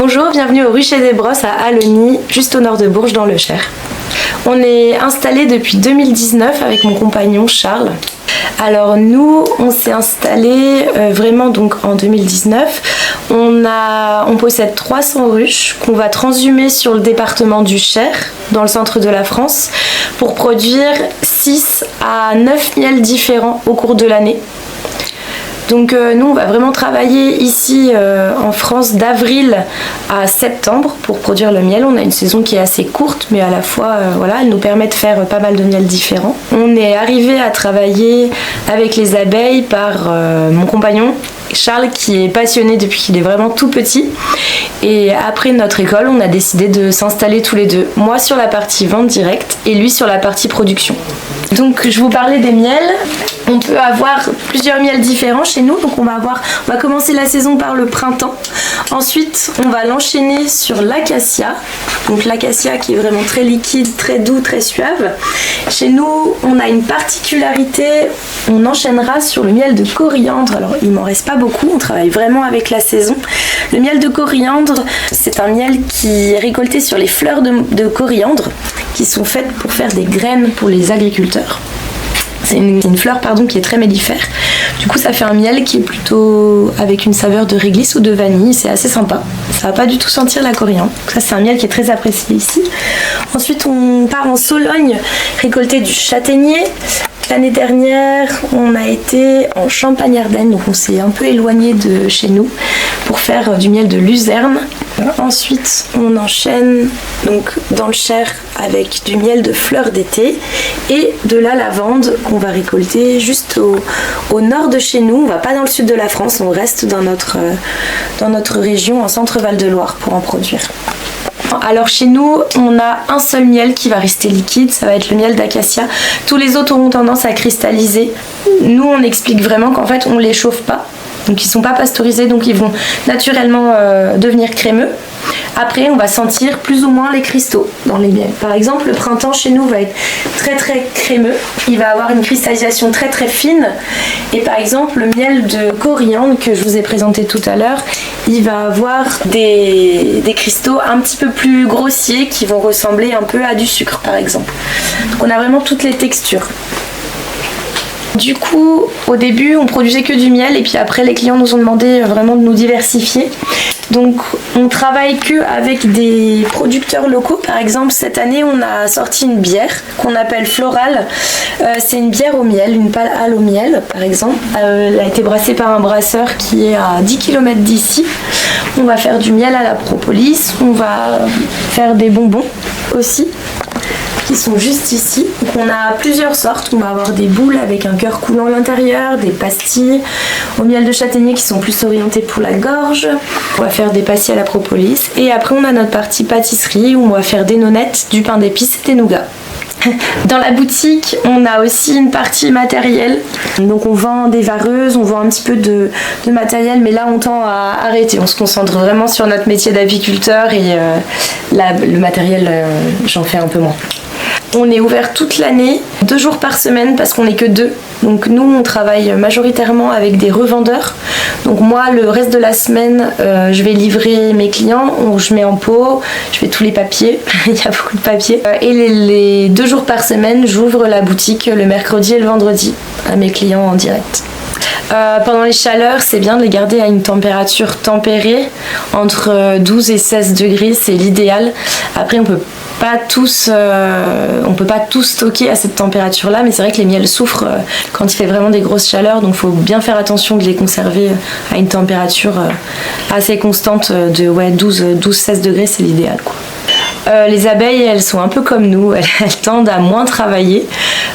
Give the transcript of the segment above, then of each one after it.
Bonjour, bienvenue au Rucher des Brosses à Allogny, juste au nord de Bourges dans le Cher. On est installé depuis 2019 avec mon compagnon Charles. Alors nous, on s'est installé vraiment donc en 2019. On possède 300 ruches qu'on va transhumer sur le département du Cher, dans le centre de la France, pour produire 6 à 9 miels différents au cours de l'année. Donc nous on va vraiment travailler ici en France d'avril à septembre pour produire le miel. On a une saison qui est assez courte mais à la fois elle nous permet de faire pas mal de miels différents. On est arrivé à travailler avec les abeilles par mon compagnon Charles qui est passionné depuis qu'il est vraiment tout petit. Et après notre école on a décidé de s'installer tous les deux. Moi sur la partie vente directe et lui sur la partie production. Donc je vous parlais des miels. On peut avoir plusieurs miels différents chez nous. Donc on va commencer la saison par le printemps. Ensuite on va l'enchaîner sur l'acacia. Donc l'acacia qui est vraiment très liquide, très doux, très suave. Chez nous on a une particularité. On enchaînera sur le miel de coriandre. Alors il m'en reste pas beaucoup. On travaille vraiment avec la saison. Le miel de coriandre, c'est un miel qui est récolté sur les fleurs de coriandre qui sont faites pour faire des graines pour les agriculteurs. C'est une fleur qui est très mellifère. Du coup ça fait un miel qui est plutôt avec une saveur de réglisse ou de vanille. C'est assez sympa. Ça va pas du tout sentir la coriandre. Donc ça c'est un miel qui est très apprécié ici. Ensuite on part en Sologne récolter du châtaignier. L'année dernière, on a été en Champagne-Ardenne, donc on s'est un peu éloigné de chez nous pour faire du miel de luzerne. Ensuite, on enchaîne donc dans le Cher avec du miel de fleurs d'été et de la lavande qu'on va récolter juste au nord de chez nous. On va pas dans le sud de la France, on reste dans notre région en centre Val-de-Loire pour en produire. Alors chez nous, on a un seul miel qui va rester liquide, ça va être le miel d'acacia. Tous les autres auront tendance à cristalliser. Nous, on explique vraiment qu'en fait, on les chauffe pas. Donc ils sont pas pasteurisés, donc ils vont naturellement devenir crémeux. Après, on va sentir plus ou moins les cristaux dans les miels. Par exemple, le printemps chez nous va être très très crémeux. Il va avoir une cristallisation très très fine. Et par exemple, le miel de coriandre que je vous ai présenté tout à l'heure, il va avoir des cristaux un petit peu plus grossiers qui vont ressembler un peu à du sucre par exemple. Donc on a vraiment toutes les textures. Du coup, au début, on produisait que du miel et puis après, les clients nous ont demandé vraiment de nous diversifier. Donc, on travaille que avec des producteurs locaux. Par exemple, cette année, on a sorti une bière qu'on appelle Floral. C'est une bière au miel, une pale ale au miel, par exemple. Elle a été brassée par un brasseur qui est à 10 km d'ici. On va faire du miel à la propolis. On va faire des bonbons aussi, qui sont juste ici. Donc on a plusieurs sortes. On va avoir des boules avec un cœur coulant à l'intérieur, des pastilles au miel de châtaignier qui sont plus orientées pour la gorge. On va faire des pastilles à la propolis. Et après on a notre partie pâtisserie où on va faire des nonnettes, du pain d'épices et des nougats. Dans la boutique, on a aussi une partie matériel. Donc on vend des vareuses, on vend un petit peu de matériel, mais là on tend à arrêter. On se concentre vraiment sur notre métier d'apiculteur et le matériel, j'en fais un peu moins. On est ouvert toute l'année, 2 jours par semaine parce qu'on n'est que 2. Donc nous on travaille majoritairement avec des revendeurs. Donc moi le reste de la semaine je vais livrer mes clients, je mets en pot, je fais tous les papiers, il y a beaucoup de papiers. Et les 2 jours par semaine j'ouvre la boutique le mercredi et le vendredi à mes clients en direct. Pendant les chaleurs, c'est bien de les garder à une température tempérée, entre 12 et 16 degrés, c'est l'idéal. Après on peut pas tous stocker à cette température là, mais c'est vrai que les miels souffrent quand il fait vraiment des grosses chaleurs, donc il faut bien faire attention de les conserver à une température assez constante de 12-16 degrés, c'est l'idéal quoi. Les abeilles, elles sont un peu comme nous, elles tendent à moins travailler.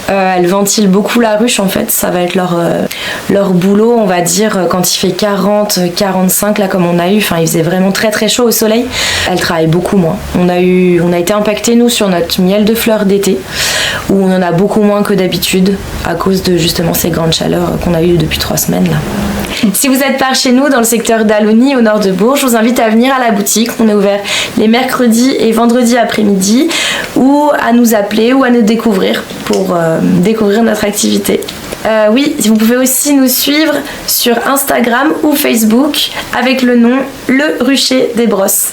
Elles ventilent beaucoup la ruche en fait, ça va être leur boulot on va dire quand il fait 40, 45 là comme on a eu, il faisait vraiment très très chaud au soleil. Elles travaillent beaucoup moins. On a été impactés nous sur notre miel de fleurs d'été où on en a beaucoup moins que d'habitude à cause de justement ces grandes chaleurs qu'on a eues depuis 3 semaines là. Si vous êtes par chez nous dans le secteur d'Allogny au nord de Bourges, je vous invite à venir à la boutique. On est ouvert les mercredis et vendredis après-midi. ou à nous appeler ou à nous découvrir pour découvrir notre activité. Oui, vous pouvez aussi nous suivre sur Instagram ou Facebook avec le nom Le Rucher des Brosses.